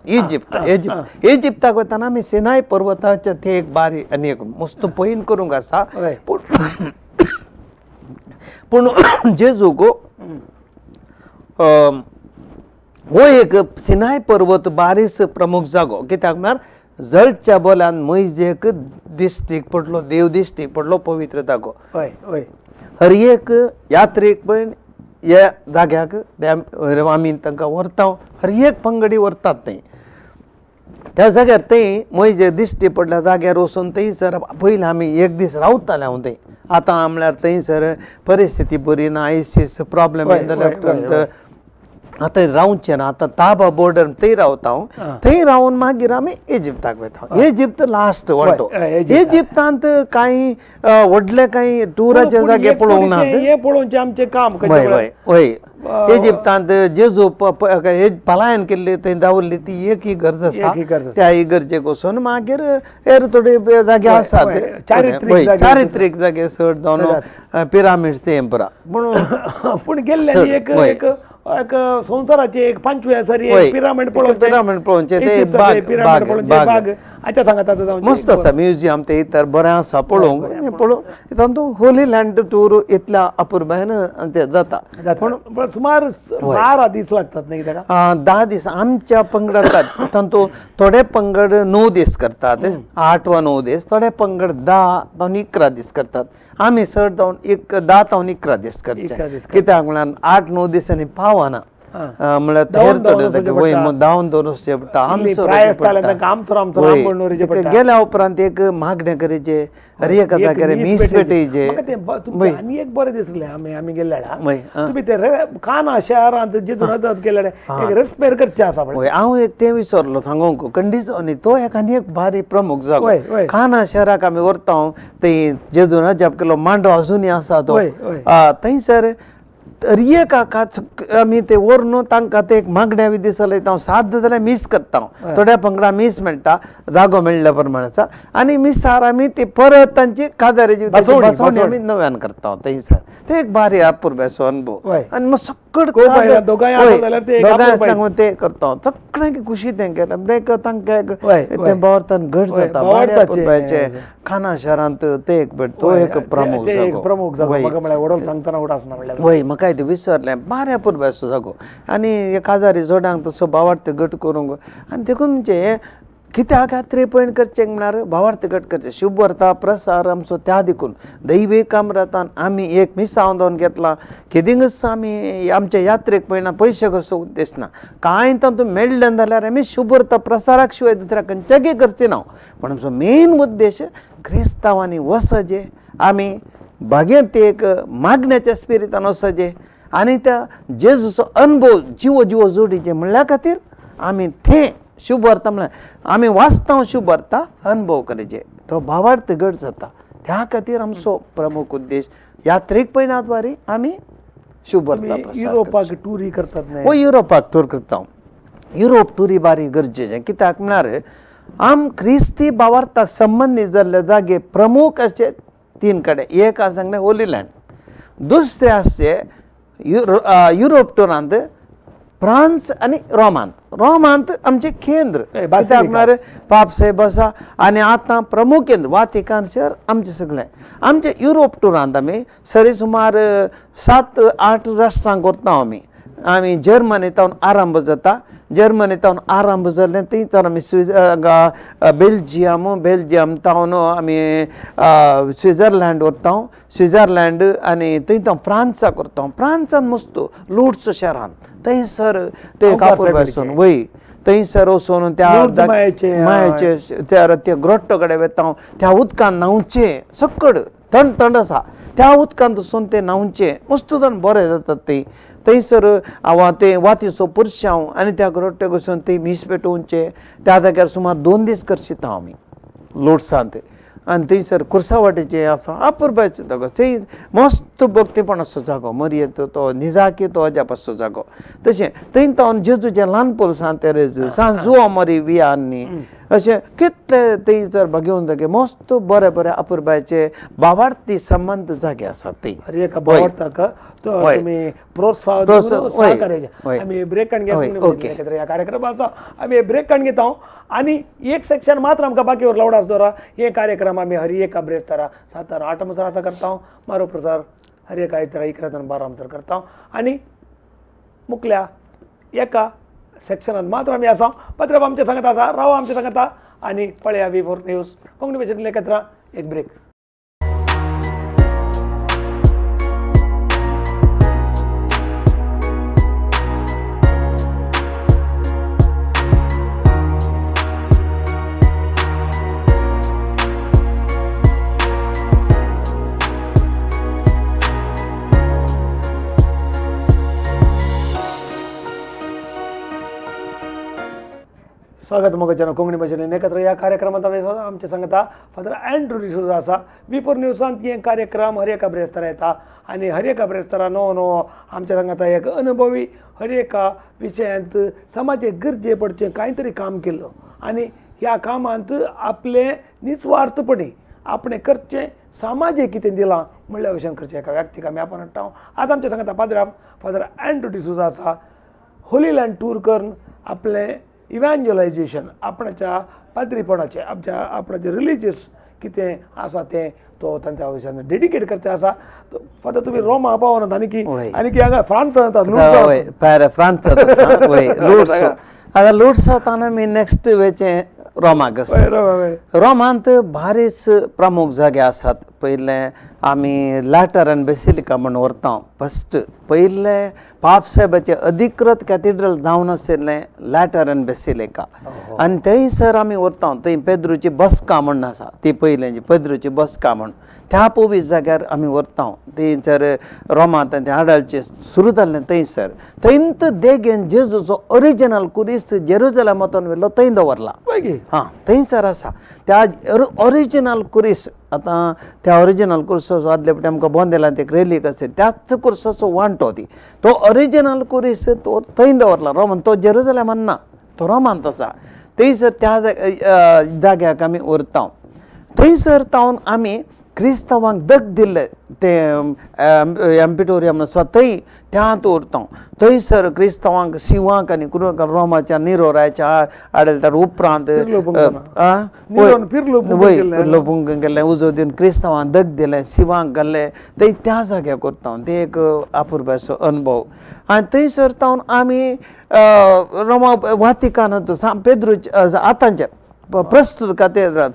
इजिप्ताक वताना आमी सिनाय पर्वताचे ते एक बारी आनी एक मस्त पयन करूंक आसा हय. पूण जेजू गो हो एक सिनाय पर्वत बारीस प्रमुख जागो कित्याक म्हळ्यार जळच्या बोल्यान मैजेक दिश्टीक पडलो देव दिश्टीक पडलो पवित्र जागो हय हय हर एक यात्रेक पण ह्या जाग्याक आमी तांकां व्हरता हर एक पंगडी व्हरतात थंय त्या जाग्यार थंय मैजे दिश्टी पडल्या जाग्यार वचून थंयसर पयलीं आमी एक दीस रावताले हांव थंय आतां म्हळ्यार थंयसर परिस्थिती बरी ना आयसीस प्रॉब्लेम जाल्यार आतां रावचें ना आतां ताबा बॉर्डर थंय रावता हांव थंय रावन मागीर आमी इजिप्ताक वता इजिप्त लास्ट वाटो इजिप्तांत कांय व्हडले कांय टुराचे जागे पळोवंक ना हे पळोवचें आमचें काम वय इजिप्तांत जेजू पलायन केल्ली थंय दावरली ती एक इगर्ज आसा त्या इगर्जेक वचून मागीर हेर थोडे जागे आसात चारित्रीक जागे चड जावन पिरामिड्स ते एम्परा पूण गेल्ले एक एक एक संवसाराचे एक 5व्या सरी पिरामिड पळोवचें ते बाग अच्छा सांगा ताचो जावन मस्त आसा म्युझियम ते इतर बरें आसा पळोवंक पळोवंक तातूंत होली लँड टूर इतल्या अपुर्बायेन ते जाता पूण सुमार 12 दीस लागतात न्ही ताका 10 दीस आमच्या पंगडांत तातूंत थोडे पंगड 9 दीस करतात 8 वा 9 दीस थोडे पंगड 10 जावन 11 दीस करतात आमी चड जावन 10 जावन 11 दीस करचे कित्याक म्हळ्यार 8-9 दिसांनी पावना म्हळ्यार हेर थोडे वय धांवन दवरचें पडटा गेल्या उपरांत एक मागणें करीचे हर एका जाग्यार मीस पेटयचे आनी एक बरें दिसलें आमी गेल्ले तुमी ते काना शारांत जेजून हजत गेले एक रेस्पेर करचे आसा पळय हांव एक तें विसरलो सांगूंक कंडिशन तो एक आनी एक भारी प्रमुख जागो काना शाराक आमी व्हरता थंय जेजून हजप केलो मांडो अजुनूय आसा तो थंयसर आमी ते व्हरून तांकां ते एक मागण्या बी दिसले हांव साद्द जाल्यार मीस करता थोड्या पंगडा मीस मेळटा जागो मेळ्ळ्या प्रमाणे आसा आनी मिसार आमी ते परत तांची काजाऱ्याची बसवणी आमी नव्यान करता थंयसर ते एक भारी अपुर्बायेचो अनुभव आनी मग सकड दोगांय ते करता सगळ्यांक खुशी तें केलें तांकां तें भोंवतन घट जाता भारी अपुर्बायेचे खाना शारांत ते एक तो एक प्रमुख जागो वय म्हाका ते विसरलें बऱ्या पुरबायचो जागो आनी एक काजारी जोडांक तसो भावार्थ गट करूंक आनी देखून म्हणजे कित्याक यात्रे पयण करचें म्हळ्यार भावार्थ गट करचें शुभ व्हरता प्रसार आमचो त्या देखून दैवीक कामरातान आमी एक मिसांव घेतला केदिंगच आमी आमच्या यात्रेक पळयना पयशे कसो उद्देश ना कांय तातूंत मेळ्ळें जाल्यार आमी शुभ व्हरता प्रसाराक शिवाय दुसऱ्या खंयच्याकय करचें ना पण आमचो मेन उद्देश क्रिस्तांवांनी वचचें आमी बागेंत एक मागण्याच्या स्पिरितान वचचें आनी त्या जेजूचो अनुभव जिवो जोडीचे म्हणल्या खातीर आमी थंय शुभ व्हरता म्हळ्यार आमी वाचता शुभ व्हरता अनुभव करचे तो भावार्थ घट जाता त्या खातीर आमचो प्रमुख उद्देश यात्रेक पळयनात वारी आमी शुभरता तुम्ही युरोपाक टूरी करतात नाही हो युरोपाक टूर करता हांव युरोप टुरी बारी गरजेचें कित्याक म्हळ्यार आम क्रिस्ती भावार्थाक संबंदीत जाल्ले जागे प्रमुख अशे 3 कडेन एक सांगलें होली लँड दुसरें आसचे युरोप टुरांत फ्रांस आनी रोमांत आमचें केंद्र कित्याक म्हळ्यार पाप साहेब आसा आनी आतां प्रमुख केंद्र वातिकान शहर आमचें सगळें आमचे युरोप टुरांत आमी सरी सुमार 7-8 राष्ट्रांक वता आमी जर्मनींतल्यान आरंभ जाता जर्मनींतल्यान आरंभ जाल्लें थंयच्यान आमी बेल्जियम तावन आमी स्विझर्लंड वता स्विझर्लंड आनी थंयच्यान फ्रांसाक वता फ्रांसान मस्त लुड्स शहरांत थंयसर ते कापूर बसून वय थंयसर वचून त्या मायेचे त्या ग्रोट्ट कडेन वता त्या उदकान न्हांवचें सकड थंड आसा त्या उदकांत वचून ते न्हांवचें मस्त बरें जातात ते थंयसर ते वातीचो पुरशांव आनी त्या ग्रोट्टेक वचून ते मीस पेटोवचे त्या जाग्यार सुमार 2 दीस करशिता आमी लोटसांत आनी थंयसर कुर्सावाटेचें आसा अपुरबायचो जागो थंय मस्त भक्तीपणाचो जागो मरयेचो तो निजाकी तो अजापाचो जागो तशें थंय जेजूचें ल्हानपण सांतेरेज सांजू मरी वियांनी अशें कितले थंयसर घेवन जागे मस्त बरे बरे अपुरबायचे भावार्थी संबंध जागे आसात ते भावार्थाक तुम्ही प्रोत्साहन करायचे आम्ही ब्रेक काढून घेतो या कार्यक्रमाचा आम्ही ब्रेक काढून घेतो आणि एक सेक्शन मात्र आमकां बाकी लावडास दोरा हे कार्यक्रम आम्ही हरी एक ब्रेस्तारा 7-8 मसर असा करता मारो प्रसार हरी एक 11-12 मसर करता आणि मुकल्या एका सेक्शनात मात्र आम्ही असा पत्र आमच्या सांगत आसा राव आमच्या सांगता आणि पळया V4 न्यूज कोंकणी भाशेंतले एकत्र एक ब्रेक स्वागत मगच्यानं कोंकणी भाशेन एकत्र या कार्यक्रमात आमचे सांगता फादर अँड्रू डिसूजा आसा V4 न्यूजांत हे कार्यक्रम हर एका ब्रेस्तारा येता आणि हर एका ब्रेस्तारा नवो आमचे सांगता एक अनुभवी हर एका विशयांत समाजाक गरजे पडचे कांय तरी काम केल्लो आणि ह्या कामांत आपले निस्वार्थपणे आपणे करचे समाजाक कितें दिलां म्हणल्या विशयान करचे एका व्यक्तीक आमी आपण हाडटा आज आमचे सांगता फादर अँड्रू डिसूजा आसा होली लँड टूर करून आपले इव्हँजलायजेशन आपणाच्या पाद्रीपणाचे आपणाचे रिलिजियस कितें आसा तें तो तांच्या विशयान डेडिकेट करता आसा फादर तुमी रोमा पावनात आनी की हांगा फ्रांसांत आतां लुड्सांत आमी नेक्स्ट वेचें रोमाक रोमांत भारीच प्रमुख जागे आसात पयलें आमी लॅटरन बेसिलिका म्हण व्हरता फस्ट पयलें पाप साहेबाचें अधिकृत कॅथिड्रल जावन आशिल्लें लॅटरन बेसिलिका आनी थंयसर आमी व्हरता थंय पेद्रूची बसका म्हण आसा ती पयलेंची पेद्रूची बसका म्हण त्या पोवीस जाग्यार आमी व्हरता थंयसर रोमांत तें हाडलचें सुरू जाल्लें थंयसर थंयत देगेन जेजूचो ओरिजिनल कुरीस जेरुजलेमांतून व्हेल्लो थंय दवरला हां थंयसर आसा त्या ओरिजिनल कुरीस आतां त्या ओरिजिनल कुर्साचो आदले फावटी आमकां बोंदेलांत एक रेलीक आसा त्याच कुर्साचो वांटो ती तो ओरिजिनल कुरीस तो थंय दवरला रोमान तो जेरुजलेमान ना तो रोमांत आसा थंयसर त्या जाग्याक आमी व्हरता थंयसर तावन आमी क्रिस्तांवांक दग दिल्ले ते एम्पिटोरियम आसा थंय त्यात व्हरता थंयसर क्रिस्तांवांक शिवांक आनी रोमाच्या निरोराच्या आडयल्या उपरांत पिरलोपूंक गेल्ले उजो दिवन क्रिस्तांवांक दग दिलें शिवांक घाल्लें थंय त्या जाग्याक व्हरता ते एक अपुरबायचो अनुभव आनी थंयसर तावन आमी रोमा वातिकानांत पेद्रूचे आतांचे प्रस्तुत कॅथेड्रल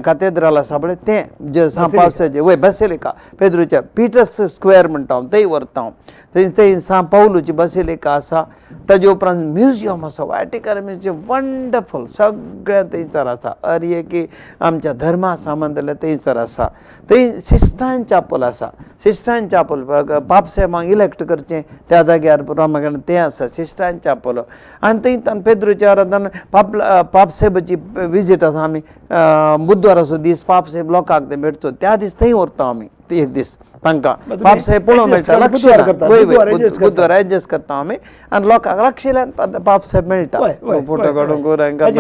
कॅथेड्रल आसा पळय तें जे सांपावसाचें वय बेसिलिका पेद्रूच्या पिटर्स स्क्वेअर म्हणटा थंय व्हरता थंय सा पावलूची बेसिलिका आसा ताजे उपरांत म्युजियम आसा वाटिकन म्युजियम वंडरफूल सगळें थंयसर आसा हर एक आमच्या धर्मा संबंदलें थंयसर आसा थंय सिस्टायन चॅपल आसा सिस्टायन चॅपल पाप साहेबांक इलेक्ट करचें त्या जाग्यार रोमाकडेन तें आसा सिस्टायन चॅपल आनी थंय पेद्रूच्या आराधन पाप साहेबाची विजीट आसा आमी बुधवाराचो दीस पाप साहेब लोकांक ते भेटतो त्या दीस थंय व्हरता आमी एक दीस तांकां पापसाहेब पळोवंक मेळटा लक्षां बुधवार एडजस्ट करता आमी आनी लोकांक लक्षेल्यान पापसाहेब मेळटा फोटो काडूंक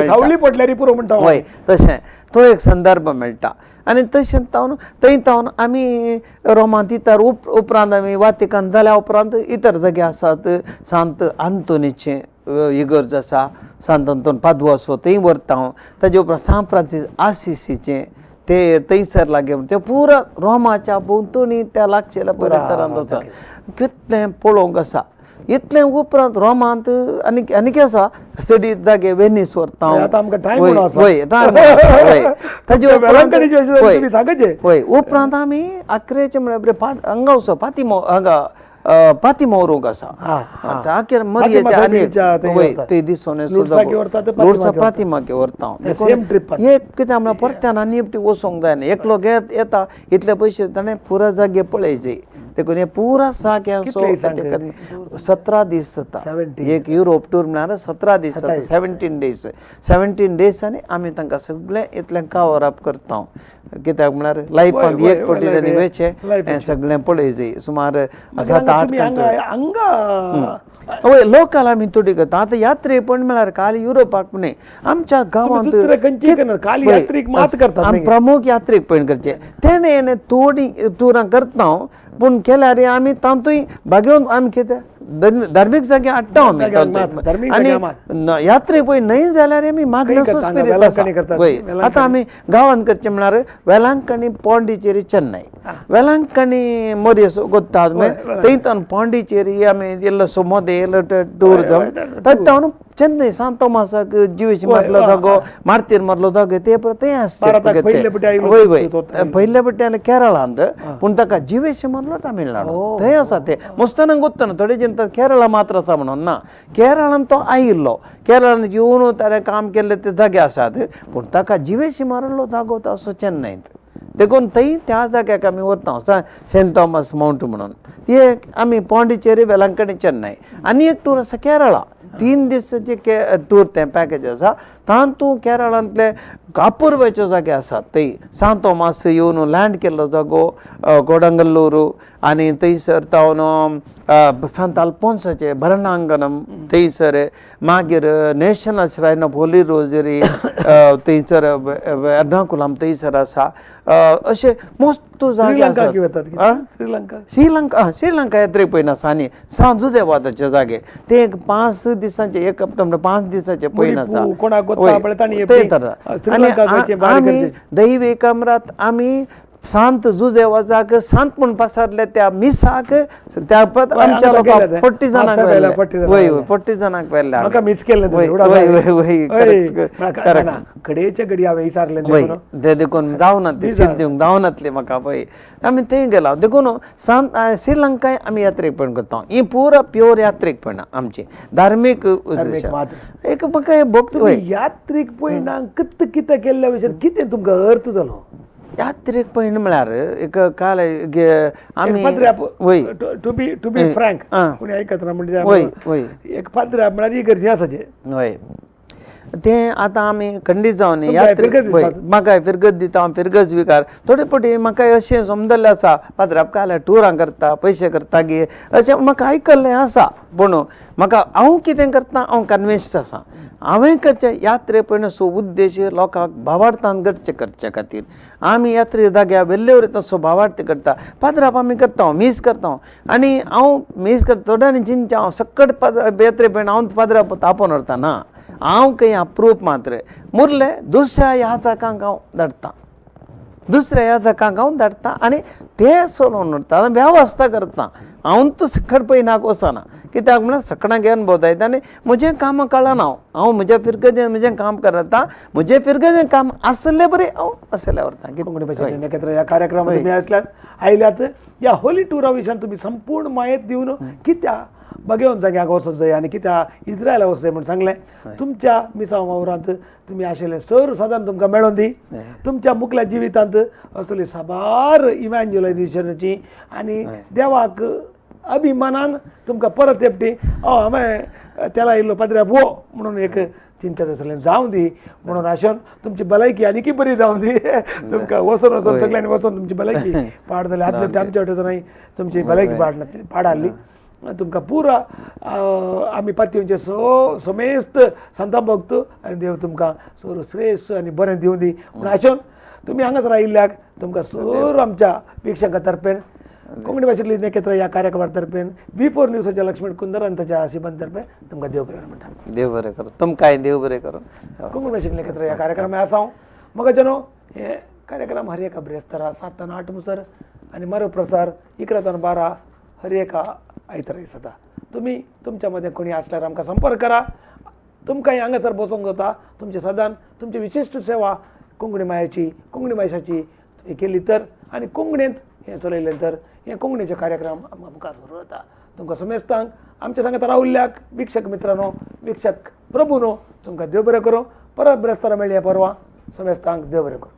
सावळी पडल्यार पुरो म्हणटा हय तशें तो एक संदर्भ मेळटा आनी तशें थंय तावन आमी रोमांत इतर उपरांत आमी वातिकन जाल्या उपरांत इतर जागे आसात सांत आंतोनीचें इगर्ज आसा सांत आंतोन पाद्वासो थंय व्हरता हांव ताजे उपरांत सान फ्रांसीस आसिसीचें ते थंयसर लागीं ते पुरो रोमाच्या भोंवतणी त्या लागचेल्या परिसरांत आसा कितलें पळोवंक आसा इतलें उपरांत रोमांत आनी कितें आसा सडी जागे वेनीस व्हरता हय उपरांत आमी अकरेचे म्हळ्यार हांगा वचो पातीमोरूंक आसा आखेर मरयेच्या आनी वय ते दिसोन लोडसा पातीमागे व्हरता एक कितें म्हळ्यार परत्यान आनी एकटी वचोंक जायना एकलो येता इतले पयशे ताणें पुरो जागे पळयचे देखून हे पुरा साग्या 17 दीस जाता एक युरोप टूर म्हळ्यार 17 दीस जाता 17 डेज आनी आमी तांकां सगळें इतलें कवर अप करता कित्याक म्हळ्यार लायफांत एक फावटी तांणी वेचे हें सगळें पळयचें सुमार 7-8 हय लोकल आमी थोडी करता आतां यात्रे पण म्हळ्यार काल युरोपाक न्ही आमच्या गांवांत प्रमुख यात्रेक पण करचे तेणें थोडी टुरां करता पूण केल्यार आमी तातूंय बागेवन आमी कितें धार्मीक जागे हाडटा आमी आनी यात्रेक पळय न्हय जाल्यार आमी मागणसो स्पिरीट आसा पळय आतां आमी गांवांत करचें म्हळ्यार वेलांकणी पॉंडिचेरी चेन्नई वेलांकणी मोरयेसो कोत्ता थंयच्यान पॉंडिचेरी आमी इल्लोसो मोदे इल्लो टूर जावन तातूंत चेन्नई सांत तोमासाक जिवेशी मारलो जागो मार्तीर मारलो जागो ते थंय आसता वय वय पयल्या बट्ट्यान केरळांत पूण ताका जिवेशी मारलो तामिळनाडू थंय आसा ते मुस्तानाक गोत्तना थोडे जनता केरळा मात्र आसा म्हणून ना केरळांत तो आयिल्लो केरळांत येवन ताणें काम केल्ले ते जागे आसात पूण ताका जिवेशी मारलो जागो तो असो चेन्नईंत देखून थंय त्या जाग्याक आमी वता सेंट थॉमस माउंट म्हणून ती आमी पॉंडिचेरी वेलांकणी चेन्नई आनी एक टूर आसा केरळा 3 दिसाचे टूर तें पॅकेज आसा तातूंत केरळांतले अपुर्वेच्यो जागे आसात थंय सांत थॉमास येवन लँड केल्लो जागो कोडंगल्लूरू आनी थंयसर तावन सांत अल्फोन्साचे भरणांगणम थंयसर मागीर नॅशनल श्रायन ऑफ होली रोजरी थंयसर एर्नाकुलम थंयसर आसा अशे मस्त जागे आसात श्रीलंका येत्रेक पयना आनी सांजुदेवादाचे जागे ते 5 दिसांचे 5 दिसाचे पयन आसा आमी दैवीक अमरात आमी सांत जुदेवाजाक सांत म्हूण पसारले त्या मिसाक त्या आमच्या लोकांक 40 जाणांक वय 40 जाणांक व्हेल्ले म्हाका मिस केल्ले कडेचे घडी हांवें विचारले ते देखून जावना ते सीट दिवंक जावनातले म्हाका पळय आमी थंय गेला देखून सांत श्रीलंकाय आमी यात्रेक पण करता ही पुरो प्युअर यात्रेक पण आमची धार्मीक एक म्हाका यात्रेक पळयना कितें केल्ल्या विशीं कितें तुमकां अर्थ जालो यात्रेक पळयन म्हळ्यार एक काल आमी वय टू बी फ्रँक कोणी आयकत ना म्हणजे एक पाद्र्या म्हळ्यार इगर्जी आसाचे वय तें आतां आमी खंडीत जावन यात्रेक म्हाका फिरगत दिता हांव फिरगत स्विकार थोडे फावटी म्हाका अशें समजल्लें आसा पाद्राप काल टुरां करता पयशे करता गे अशें म्हाका आयकल्लें आसा पूण म्हाका हांव कितें करता हांव कन्विन्स्ड आसा हांवें करचें यात्रे पळयन उद्देश लोकांक भावार्थान घडचे करचे खातीर आमी यात्रे जाग्यार वेल्ले वयता सो भावार्थ करता पाद्राप आमी करता मीस करता आनी हांव मीस करता थोड्यांनी चिंतता हांव सकट यात्रे पळयन हांव पाद्राप तापोवन व्हरता ना हांव खंय अप्रूप मात्र मुरले दुसऱ्या ह्या जागांक हांव धाडटा दुसऱ्या ह्या जागांक हांव धाडटा आनी ते सोडून व्हरता वेवस्था करता हांव तूं सकट पळयनाक वचना कित्याक म्हळ्यार सकणाक घेवन भोंवता आनी म्हजें काम कळना हांव म्हज्या फिरगतीन म्हजें काम करता म्हजें फिरगतीन काम आसलें बरें हांव असलें व्हरता कोंकणी भाशेन नखेत्र ह्या कार्यक्रमांत तुमी आयल्यात ह्या होली टुरा विशयान तुमी संपूर्ण माहिती दिवन कित्या बघेवन जाग्याक वचत जाय आनी कित्या इज्रायला वचत जाय म्हूण सांगलें तुमच्या मिसांव वावरांत तुमी आशिल्लें सर्वसाधारण तुमकां मेळोन दी तुमच्या मुखल्या जिवितांत असली साबार इव्हँजलायझेशनाची आनी देवाक अभिमानान तुमकां परत एपटी हांवें त्याला येयल्लो पाद्र्या वो म्हणून एक चिंता सगळ्यांनी जाऊन दी म्हणून आशोन तुमची भलायकी आनी बरी जाऊन दी तुमकां वचून वचून सगळ्यांनी वचून तुमची भलायकी पाड जाली आदले आमच्या वाटेन नाही तुमची भलायकी पाड हाडली तुमकां पुरा आमी पातयेंचे समेस्त संताप भोगतो आनी देव तुमकां श्रेश्ठ आनी बरें दिवं दी म्हणून आशोन तुमी हांगाच रायिल्ल्याक तुमकां सर आमच्या वीक्षकां तर्फेन कोंकणी भाशेंतली नखेत्र ह्या कार्यक्रमां तर्फेन V4 न्यूजाच्या लक्ष्मण कुंदर आनी ताच्या सिबंद तर्फे तुमकां देव बरें म्हणटा देव बरें करो तुमकांय देव बरें करो कोंकणी भाशेंतली नखेत्र ह्या कार्यक्रमांत आसा हांव म्हाका जनो हे कार्यक्रम हर एका ब्रेस्तारा 7 ते 8 मुसर आनी मरो प्रसार 11 ते 12 हर एका आयतारा जाता तुमी तुमच्या मध्ये कोणी आसल्यार आमकां संपर्क करा तुमकांय हांगासर बसोंक जाता तुमचे सदांच तुमची विशिश्ट सेवा कोंकणी मायाची कोंकणी भाशेची केली तर आनी कोंकणींत हें चलयलें तर हे कोंकणीचे कार्यक्रम आमकां सुरू जाता तुमकां समेस्तांक आमच्या सांगात रावल्ल्याक वीक्षक मित्रांनो वीक्षक प्रभूनो तुमकां देव बरें करूं परत ब्रेस्तारा मेळया परवां समेस्तांक देव बरें करूं.